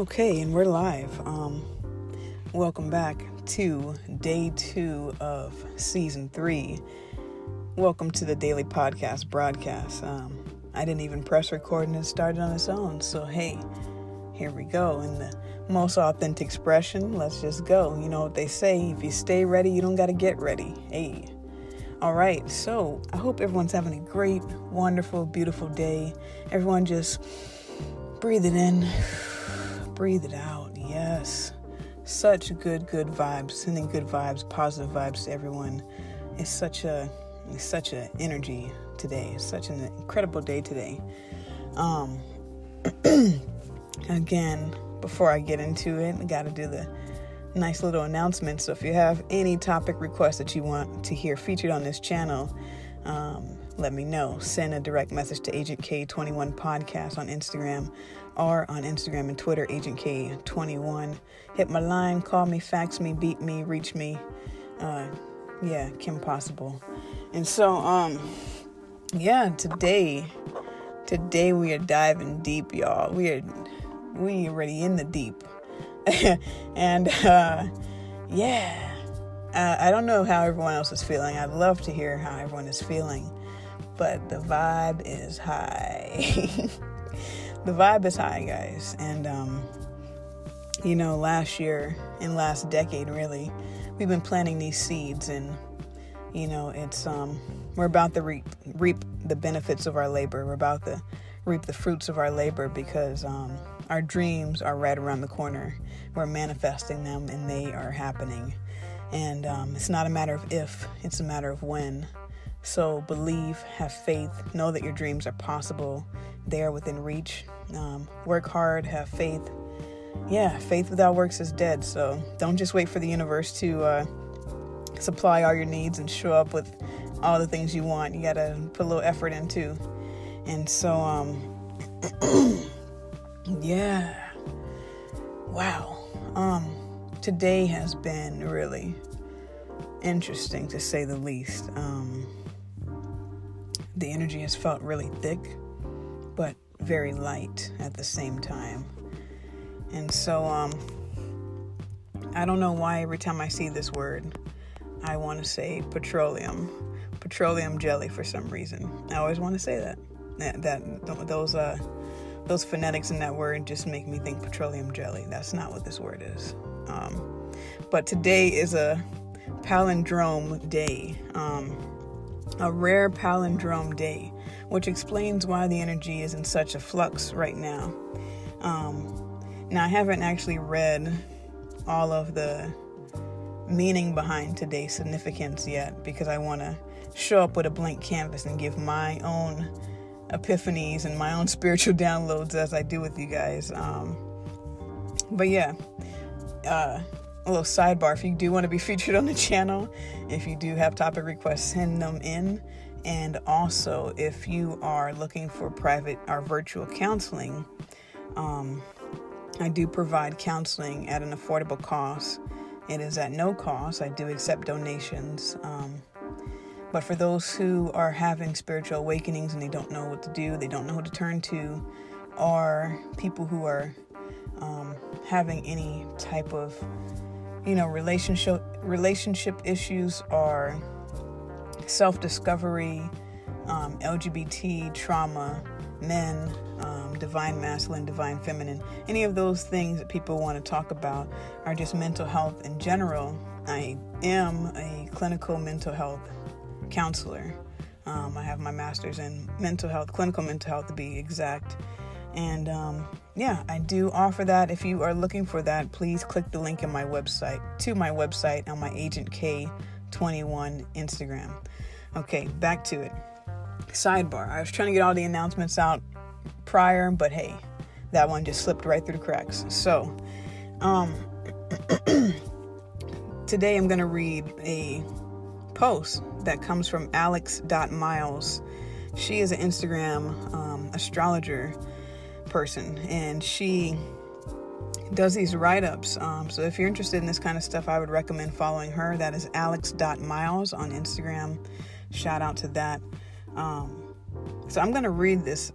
Okay, and we're live. Welcome back to day 2 of season 3. Welcome to the daily podcast broadcast. I didn't even press record and it started on its own. So hey, here we go. In the most authentic expression, let's just go. You know what they say, if you stay ready, you don't got to get ready. Hey. All right, so I hope everyone's having a great, wonderful, beautiful day. Everyone just breathe it in. Breathe it out. Yes. Such good vibes. Sending good vibes, positive vibes to everyone. It's such a energy today. It's such an incredible day today. Again, before I get into it, I got to do the nice little announcement. So if you have any topic requests that you want to hear featured on this channel, let me know. Send a direct message to Agent K21 Podcast on Instagram or on Instagram and Twitter, Agent K21. Hit my line, call me, fax me, beat me, reach me. Kim Possible. And so, today we are diving deep, y'all. We already in the deep. And, I don't know how everyone else is feeling. I'd love to hear how everyone is feeling. But the vibe is high. The vibe is high, guys. And, last year and last decade, really, we've been planting these seeds. And, it's we're about to reap the benefits of our labor. We're about to reap the fruits of our labor because our dreams are right around the corner. We're manifesting them, and they are happening. And it's not a matter of if, it's a matter of when. So believe, have faith, know that your dreams are possible. They are within reach. Work hard, have faith. Yeah, faith without works is dead. So don't just wait for the universe to supply all your needs and show up with all the things you want. You got to put a little effort in too. And so, wow. Today has been really interesting, to say the least. The energy has felt really thick, but very light at the same time. And so, I don't know why every time I see this word, I want to say petroleum jelly for some reason. I always want to say that. Those phonetics in that word just make me think petroleum jelly. That's not what this word is. But today is a palindrome day, a rare palindrome day, which explains why the energy is in such a flux right now. Now, I haven't actually read all of the meaning behind today's significance yet, because I want to show up with a blank canvas and give my own epiphanies and my own spiritual downloads as I do with you guys. A little sidebar, if you do want to be featured on the channel, if you do have topic requests, send them in. And also, if you are looking for private or virtual counseling, I do provide counseling at an affordable cost. It is at no cost. I do accept donations. But for those who are having spiritual awakenings and they don't know what to do, they don't know who to turn to, or people who are having any type of, relationship issues or self-discovery, LGBT trauma, men, divine masculine, divine feminine, any of those things that people want to talk about, are just mental health in general. I am a clinical mental health counselor. I have my master's in mental health, clinical mental health to be exact. And I do offer that. If you are looking for that, please click the link in my website on my Agent K21 Instagram. Okay, back to it. Sidebar. I was trying to get all the announcements out prior, but hey, that one just slipped right through the cracks. So, today I'm going to read a post that comes from alex.miles. She is an Instagram astrologer person, and she does these write-ups. So if you're interested in this kind of stuff, I would recommend following her. That is alex.miles on Instagram. Shout out to that. So I'm going to read this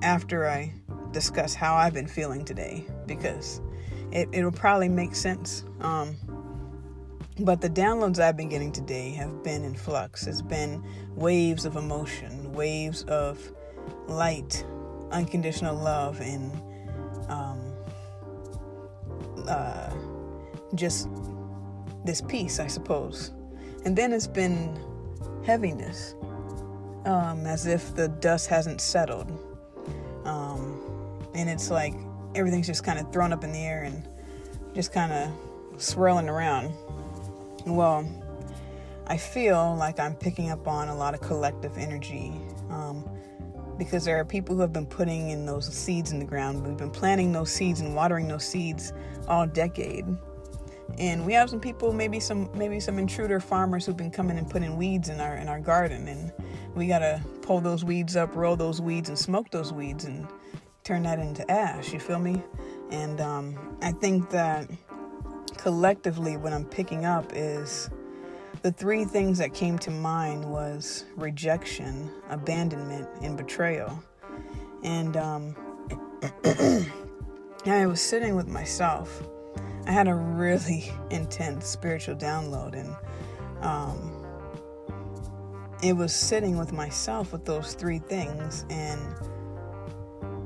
after I discuss how I've been feeling today, because it'll probably make sense. But the downloads I've been getting today have been in flux. It's been waves of emotion, waves of light, unconditional love, and just this peace, I suppose. And then it's been heaviness, as if the dust hasn't settled. And it's like everything's just kind of thrown up in the air and just kind of swirling around. Well, I feel like I'm picking up on a lot of collective energy, because there are people who have been putting in those seeds in the ground. We've been planting those seeds and watering those seeds all decade. And we have some people, maybe some intruder farmers who've been coming and putting weeds in our garden, and we gotta pull those weeds up, roll those weeds, and smoke those weeds, and turn that into ash. You feel me? And I think that collectively, what I'm picking up is the three things that came to mind was rejection, abandonment, and betrayal. And I was sitting with myself. I had a really intense spiritual download, and it was sitting with myself with those three things and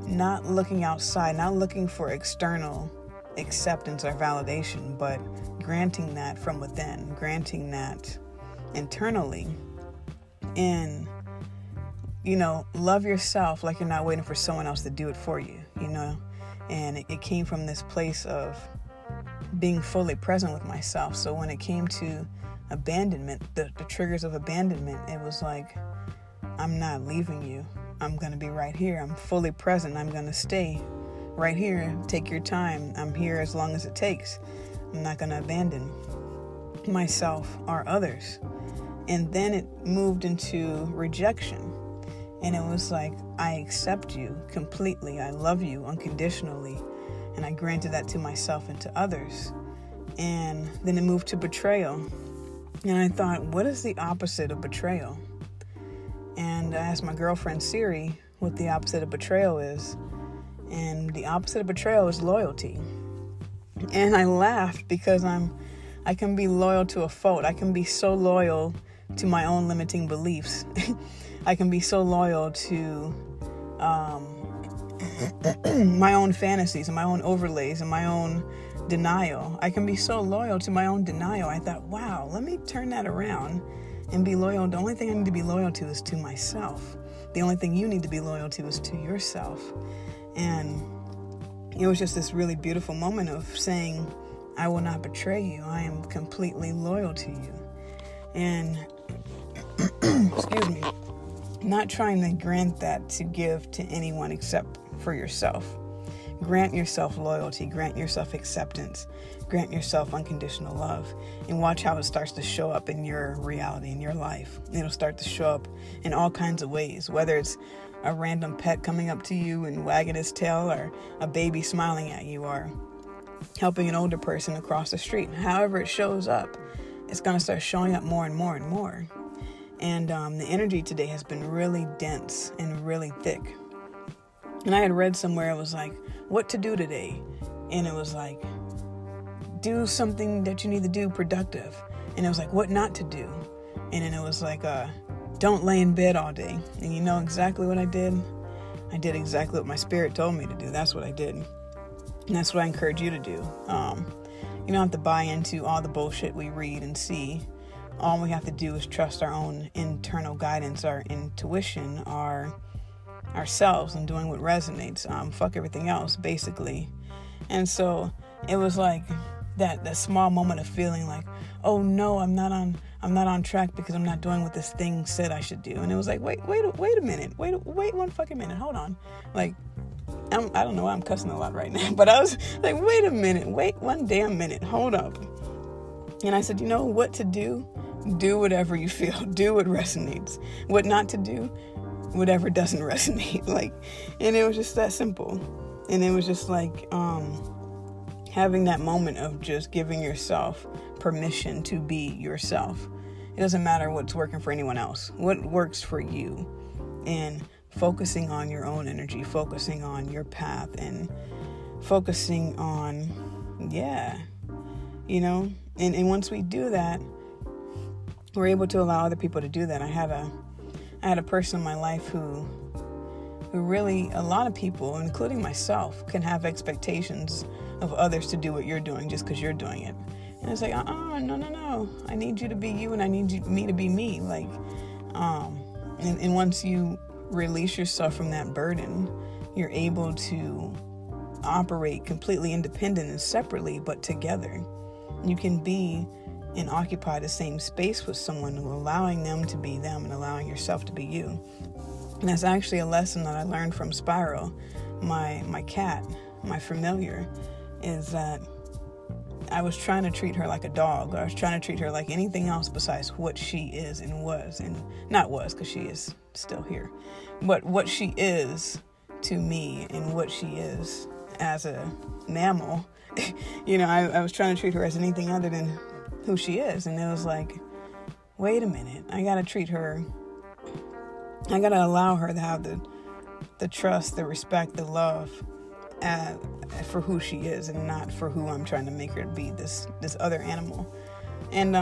not looking outside, not looking for external acceptance or validation, but granting that from within, granting that internally. And, love yourself like you're not waiting for someone else to do it for you, And it came from this place of being fully present with myself. So when it came to abandonment, the triggers of abandonment, it was like, I'm not leaving you. I'm going to be right here. I'm fully present. I'm going to stay right here. Take your time. I'm here as long as it takes. I'm not going to abandon myself or others. And then it moved into rejection. And it was like, I accept you completely. I love you unconditionally. And I granted that to myself and to others. And then it moved to betrayal. And I thought, what is the opposite of betrayal? And I asked my girlfriend Siri what the opposite of betrayal is. And the opposite of betrayal is loyalty. And I laughed because I can be loyal to a fault. I can be so loyal to my own limiting beliefs. I can be so loyal to my own fantasies and my own overlays and my own denial. I can be so loyal to my own denial. I thought, wow, let me turn that around and be loyal. The only thing I need to be loyal to is to myself. The only thing you need to be loyal to is to yourself. And it was just this really beautiful moment of saying, I will not betray you. I am completely loyal to you. And, excuse me, not trying to grant that to give to anyone except for yourself. Grant yourself loyalty, grant yourself acceptance, grant yourself unconditional love, and watch how it starts to show up in your reality, in your life. It'll start to show up in all kinds of ways, whether it's a random pet coming up to you and wagging its tail, or a baby smiling at you, or helping an older person across the street. However it shows up, it's going to start showing up more and more and more. And the energy today has been really dense and really thick. And I had read somewhere, it was like, what to do today? And it was like, do something that you need to do productive. And it was like, what not to do? And then it was like, don't lay in bed all day. And you know exactly what I did? I did exactly what my spirit told me to do. That's what I did. And that's what I encourage you to do. You don't have to buy into all the bullshit we read and see. All we have to do is trust our own internal guidance, our intuition, ourselves, and doing what resonates. Fuck everything else, basically. And so it was like that small moment of feeling like, oh no, I'm not on track because I'm not doing what this thing said I should do. And it was like, wait a minute, wait one fucking minute, hold on. Like, I don't know why I'm cussing a lot right now, but I was like, wait a minute, wait one damn minute, hold up. And I said, you know what to do? Do whatever you feel. Do what resonates. What not to do? Whatever doesn't resonate. Like, and it was just that simple. And it was just like having that moment of just giving yourself permission to be yourself. It doesn't matter what's working for anyone else. What works for you? And focusing on your own energy, focusing on your path, and focusing on, and once we do that, we're able to allow other people to do that. I had a person in my life who really, a lot of people, including myself, can have expectations of others to do what you're doing just because you're doing it. And it's like, no. I need you to be you, and I need me to be me. And once you release yourself from that burden, you're able to operate completely independent and separately, but together. You can be and occupy the same space with someone, allowing them to be them and allowing yourself to be you. And that's actually a lesson that I learned from Spiral, my cat, my familiar, is that I was trying to treat her like a dog. I was trying to treat her like anything else besides what she is and was, and not was, because she is still here, but what she is to me and what she is as a mammal. I was trying to treat her as anything other than who she is. And it was like, wait a minute, I got to allow her to have the trust, the respect, the love for who she is, and not for who I'm trying to make her to be, this other animal. And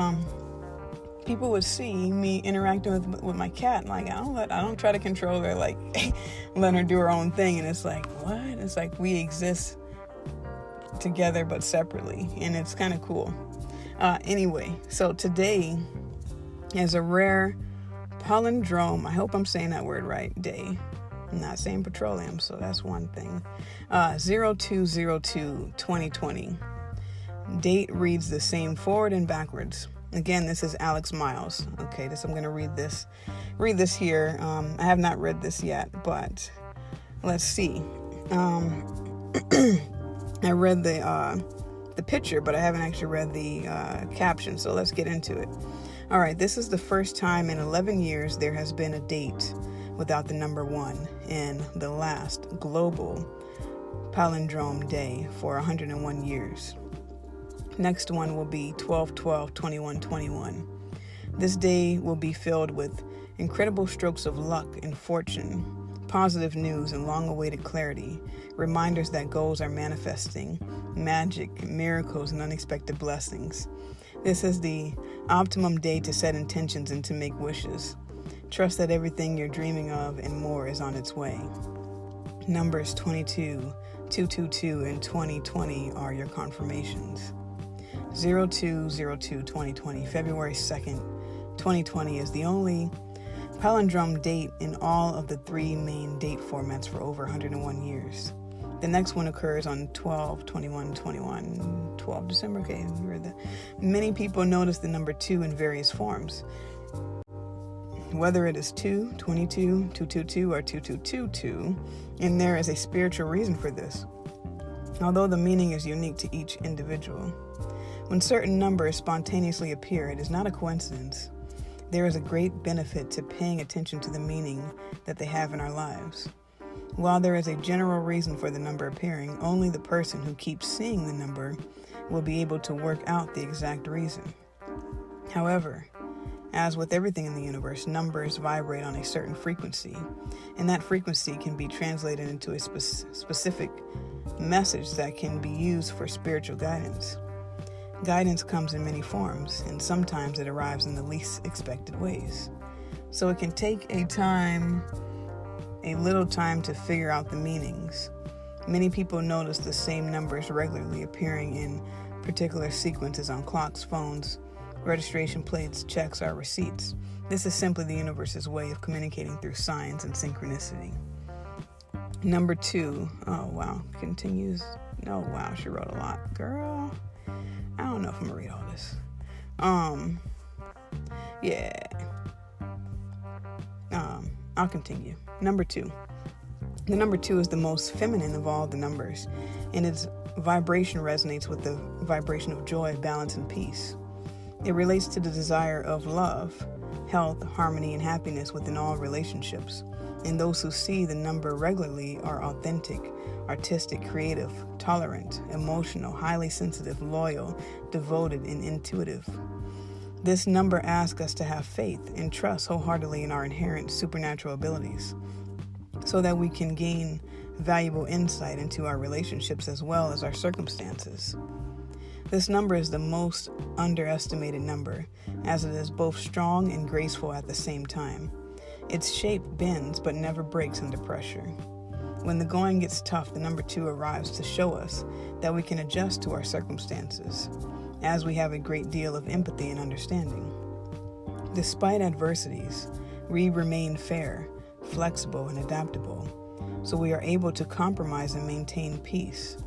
people would see me interacting with my cat, and like, I don't try to control her, like let her do her own thing. And it's like, what? It's like we exist together but separately, and it's kind of cool. Anyway, so today is a rare palindrome, I hope I'm saying that word right, day. I'm not saying petroleum, so that's one thing. 02/02/2020. Date reads the same forward and backwards. Again, this is Alex Miles. Okay, I'm going to read this here. I have not read this yet, but let's see. I read the picture, but I haven't actually read the caption, so let's get into it. All right, this is the first time in 11 years there has been a date without the number 1 in the last global palindrome day for 101 years. Next one will be 12/12/21/21. This day will be filled with incredible strokes of luck and fortune, positive news and long-awaited clarity, reminders that goals are manifesting, magic, miracles, and unexpected blessings. This is the optimum day to set intentions and to make wishes. Trust that everything you're dreaming of and more is on its way. Numbers 22, 222, and 2020 are your confirmations. 02/02/2020, February 2nd, 2020 is the only palindrome date in all of the 3 main date formats for over 101 years. The next one occurs on 12/21/21, 12 December. Okay, many people notice the number 2 in various forms. Whether it is 2, 22, 222, or 2222, and there is a spiritual reason for this, although the meaning is unique to each individual. When certain numbers spontaneously appear, it is not a coincidence. There is a great benefit to paying attention to the meaning that they have in our lives. While there is a general reason for the number appearing, only the person who keeps seeing the number will be able to work out the exact reason. However, as with everything in the universe, numbers vibrate on a certain frequency, and that frequency can be translated into a specific message that can be used for spiritual guidance. Guidance comes in many forms, and sometimes it arrives in the least expected ways. So it can take a little time to figure out the meanings. Many people notice the same numbers regularly appearing in particular sequences on clocks, phones, registration plates, checks, or receipts. This is simply the universe's way of communicating through signs and synchronicity. Number 2, oh wow, continues. Oh wow, she wrote a lot. Girl, I don't know if I'm gonna read all this. I'll continue. Number 2. The number 2 is the most feminine of all the numbers, and its vibration resonates with the vibration of joy, balance, and peace. It relates to the desire of love, health, harmony, and happiness within all relationships. And those who see the number regularly are authentic, artistic, creative, tolerant, emotional, highly sensitive, loyal, devoted, and intuitive. This number asks us to have faith and trust wholeheartedly in our inherent supernatural abilities. so that we can gain valuable insight into our relationships as well as our circumstances. This number is the most underestimated number, as it is both strong and graceful at the same time. Its shape bends but never breaks under pressure. When the going gets tough, the number 2 arrives to show us that we can adjust to our circumstances, as we have a great deal of empathy and understanding. Despite adversities, we remain fair, flexible, and adaptable, so we are able to compromise and maintain peace.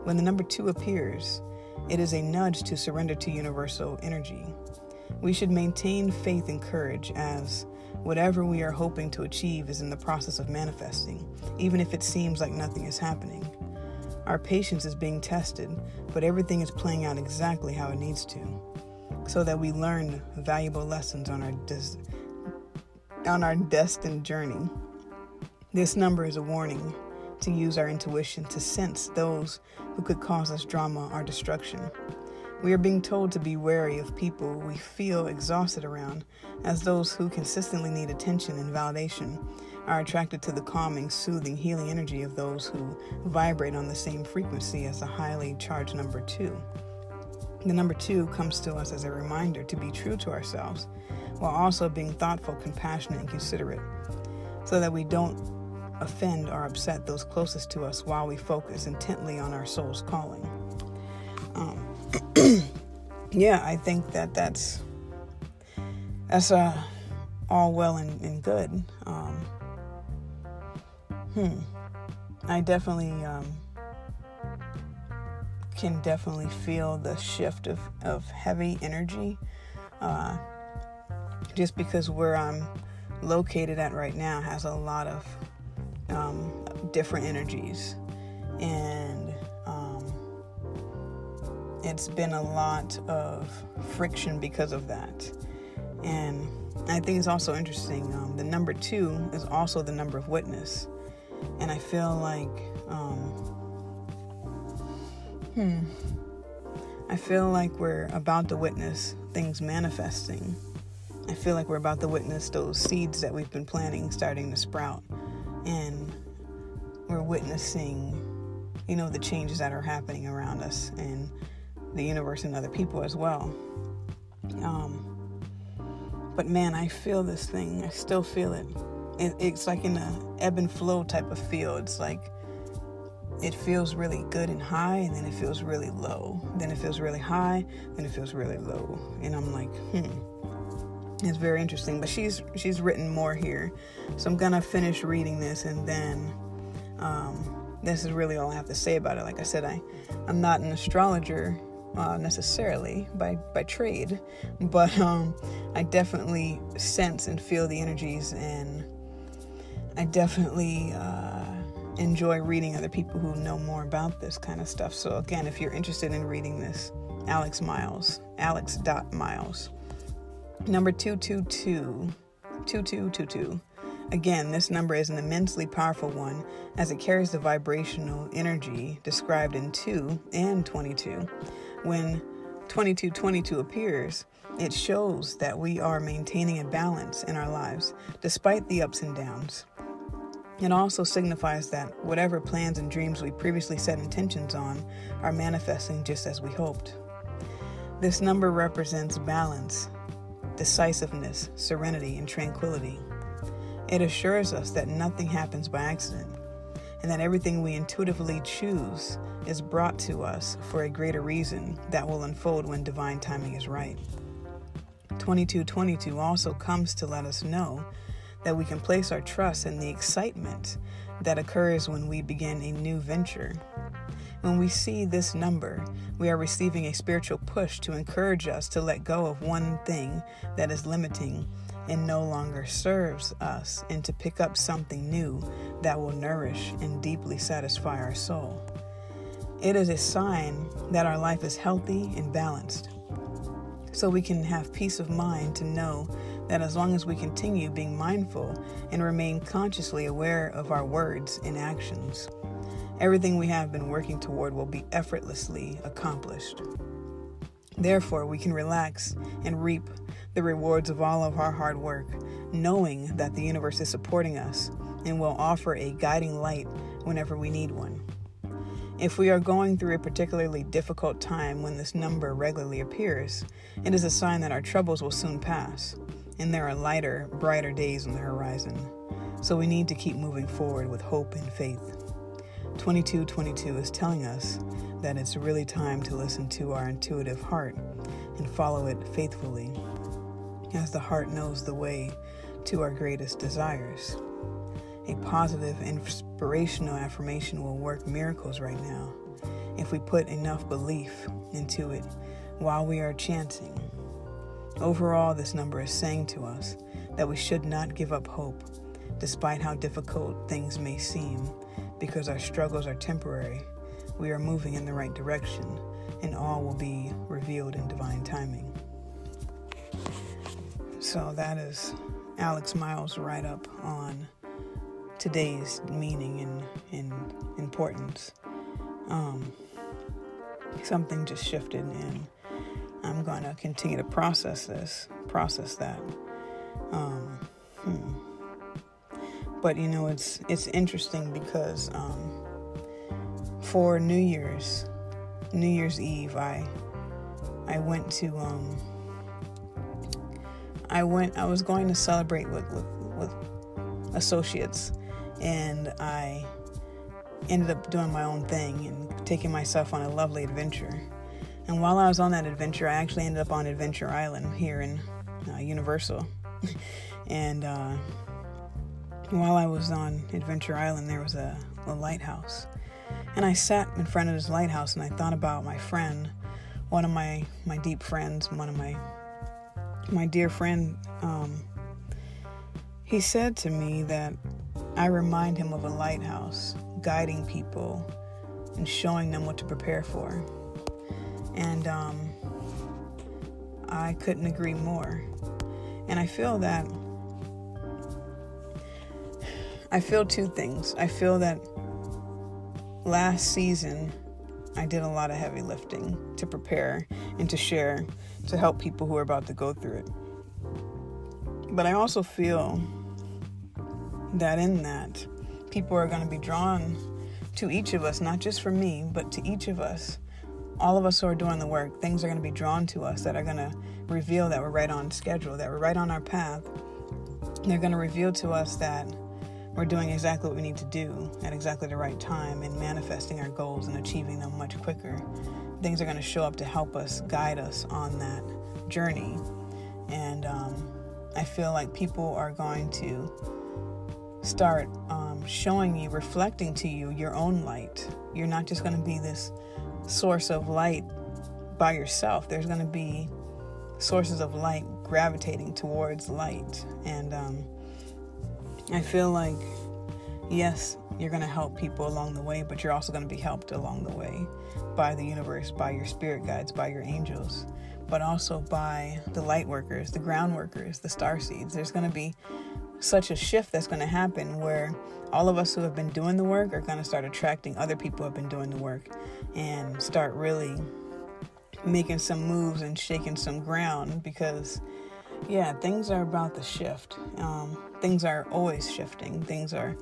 When the number 2 appears, it is a nudge to surrender to universal energy. We should maintain faith and courage, as whatever we are hoping to achieve is in the process of manifesting, even if it seems like nothing is happening. Our patience is being tested, but everything is playing out exactly how it needs to, so that we learn valuable lessons on our destined journey. This number is a warning to use our intuition to sense those who could cause us drama or destruction. We are being told to be wary of people we feel exhausted around, as those who consistently need attention and validation are attracted to the calming, soothing, healing energy of those who vibrate on the same frequency as the highly charged number 2. The number 2 comes to us as a reminder to be true to ourselves, while also being thoughtful, compassionate, and considerate, so that we don't offend or upset those closest to us while we focus intently on our soul's calling. Yeah, I think that's all well and good. I definitely can definitely feel the shift of heavy energy, just because where I'm located at right now has a lot of different energies, and it's been a lot of friction because of that. And I think it's also interesting, the number 2 is also the number of witness, and I feel like we're about to witness things manifesting. I feel like we're about to witness those seeds that we've been planting starting to sprout, and we're witnessing, the changes that are happening around us and the universe and other people as well. But man, I feel this thing. I still feel it. It's like in a ebb and flow type of feel. It's like it feels really good and high, and then it feels really low. Then it feels really high, then it feels really low. And I'm like, It's very interesting. But she's written more here, so I'm gonna finish reading this, and then this is really all I have to say about it. Like I said, I'm not an astrologer necessarily by trade, but I definitely sense and feel the energies, and I definitely enjoy reading other people who know more about this kind of stuff. So again, if you're interested in reading this, alex.miles, number 2222. Again, this number is an immensely powerful one, as it carries the vibrational energy described in 2 and 22. When 2222 appears, it shows that we are maintaining a balance in our lives despite the ups and downs. It also signifies that whatever plans and dreams we previously set intentions on are manifesting just as we hoped. This number represents balance, decisiveness, serenity, and tranquility. It assures us that nothing happens by accident, and that everything we intuitively choose is brought to us for a greater reason that will unfold when divine timing is right. 2222 also comes to let us know that we can place our trust in the excitement that occurs when we begin a new venture. When we see this number, we are receiving a spiritual push to encourage us to let go of one thing that is limiting and no longer serves us, and to pick up something new that will nourish and deeply satisfy our soul. It is a sign that our life is healthy and balanced, so we can have peace of mind to know that as long as we continue being mindful and remain consciously aware of our words and actions, everything we have been working toward will be effortlessly accomplished. Therefore, we can relax and reap the rewards of all of our hard work, knowing that the universe is supporting us and will offer a guiding light whenever we need one. If we are going through a particularly difficult time when this number regularly appears, it is a sign that our troubles will soon pass, and there are lighter, brighter days on the horizon. So we need to keep moving forward with hope and faith. 2222 is telling us that it's really time to listen to our intuitive heart and follow it faithfully, as the heart knows the way to our greatest desires. A positive, inspirational affirmation will work miracles right now if we put enough belief into it while we are chanting. Overall, this number is saying to us that we should not give up hope, despite how difficult things may seem, because our struggles are temporary. We are moving in the right direction, and all will be revealed in divine timing. So that is Alex Miles' write-up on today's meaning and importance. Something just shifted, and I'm going to continue to process that. But it's interesting because for New Year's Eve, I went to I was going to celebrate with associates, and I ended up doing my own thing and taking myself on a lovely adventure. And while I was on that adventure, I actually ended up on Adventure Island here in Universal. And while I was on Adventure Island, there was a lighthouse. And I sat in front of this lighthouse and I thought about my friend, one of my deep friends, one of my dear friend. He said to me that I remind him of a lighthouse, guiding people and showing them what to prepare for. And I couldn't agree more. And I feel two things. I feel that last season I did a lot of heavy lifting to prepare and to share, to help people who are about to go through it. But I also feel that in that, people are going to be drawn to each of us, not just for me, but to each of us. All of us who are doing the work, things are going to be drawn to us that are going to reveal that we're right on schedule, that we're right on our path. They're going to reveal to us that we're doing exactly what we need to do at exactly the right time and manifesting our goals and achieving them much quicker. Things are going to show up to help us, guide us on that journey. And I feel like people are going to start showing you, reflecting to you your own light. You're not just going to be this source of light by yourself. There's going to be sources of light gravitating towards light. And I feel like, yes, you're going to help people along the way, but you're also going to be helped along the way by the universe, by your spirit guides, by your angels, but also by the light workers, the ground workers, the starseeds. There's going to be such a shift that's going to happen where all of us who have been doing the work are going to start attracting other people who have been doing the work and start really making some moves and shaking some ground, because things are about to shift. Things are always shifting. Things are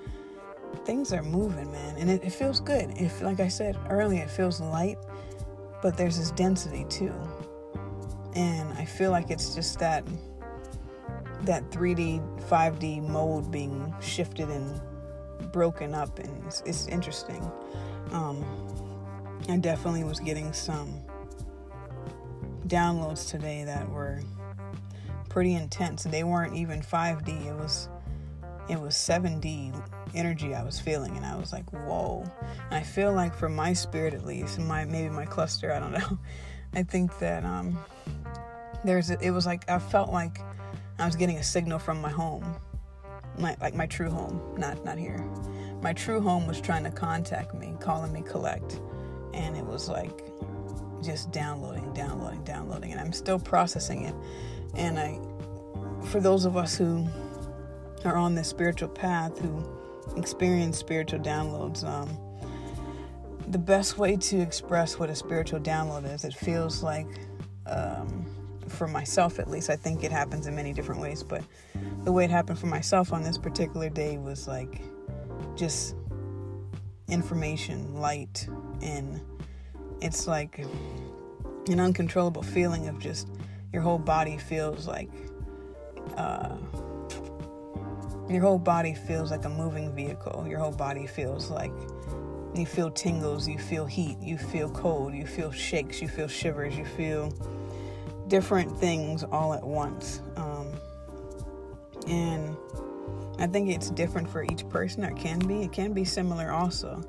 moving, man. And it feels good. Like I said earlier, it feels light, but there's this density too. And I feel like it's just that 3D, 5D mold being shifted and broken up, and it's interesting. I definitely was getting some downloads today that were pretty intense. They weren't even 5D. It was 7D energy I was feeling, and I was like, whoa. And I feel like for my spirit, at least, maybe my cluster, I don't know. I think that it was like I felt like I was getting a signal from my home, my true home, not here. My true home was trying to contact me, calling me collect, and it was like just downloading, and I'm still processing it. And for those of us who are on this spiritual path, who experience spiritual downloads, the best way to express what a spiritual download is, it feels like for myself at least. I think it happens in many different ways, but the way it happened for myself on this particular day was like just information, light, and it's like an uncontrollable feeling of just your whole body feels like a moving vehicle. Your whole body feels like you feel tingles, you feel heat, you feel cold, you feel shakes, you feel shivers, you feel different things all at once. And I think it's different for each person. It can be similar also.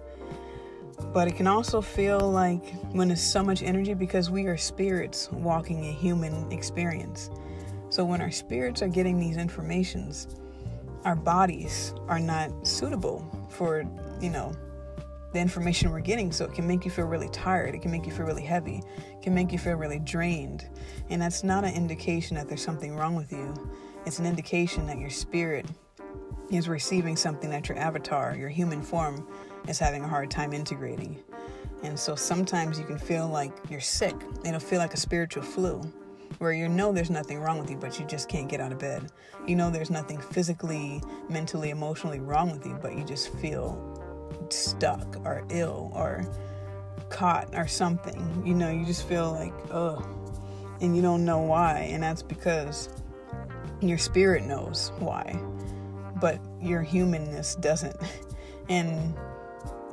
But it can also feel like when it's so much energy, because we are spirits walking a human experience. So when our spirits are getting these informations, our bodies are not suitable for, the information we're getting. So it can make you feel really tired. It can make you feel really heavy. It can make you feel really drained. And that's not an indication that there's something wrong with you. It's an indication that your spirit is receiving something that your avatar, your human form, is having a hard time integrating. And so sometimes you can feel like you're sick. It'll feel like a spiritual flu, where there's nothing wrong with you, but you just can't get out of bed. There's nothing physically, mentally, emotionally wrong with you, but you just feel stuck or ill or caught or something. You just feel like, ugh, and you don't know why. And that's because your spirit knows why, but your humanness doesn't. And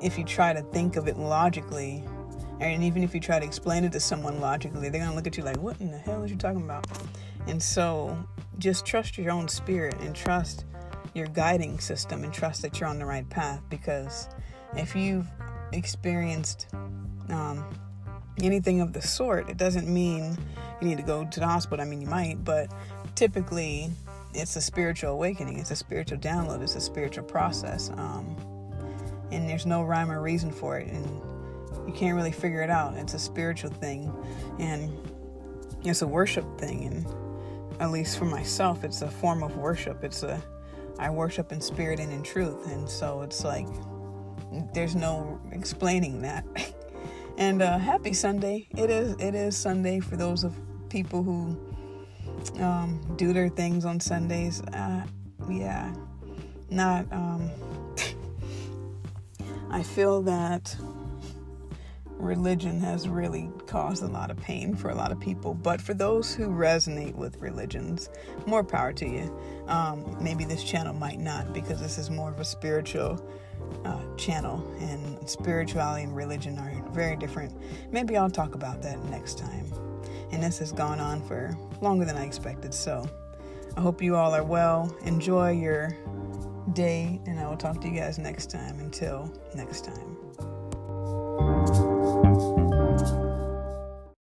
if you try to think of it logically, and even if you try to explain it to someone logically, they're going to look at you like, what in the hell is you talking about? And so just trust your own spirit and trust your guiding system and trust that you're on the right path. Because if you've experienced anything of the sort, it doesn't mean you need to go to the hospital. I mean, you might, but typically it's a spiritual awakening. It's a spiritual download. It's a spiritual process. And there's no rhyme or reason for it. And you can't really figure it out. It's a spiritual thing. And it's a worship thing. And at least for myself, it's a form of worship. I worship in spirit and in truth. And so it's like, there's no explaining that. And happy Sunday. It is Sunday for those of people who do their things on Sundays. I feel that religion has really caused a lot of pain for a lot of people, but for those who resonate with religions, more power to you. Maybe this channel might not, because this is more of a spiritual channel, and spirituality and religion are very different. Maybe I'll talk about that next time. And this has gone on for longer than I expected, so I hope you all are well. Enjoy your day, and I will talk to you guys next time. Until next time.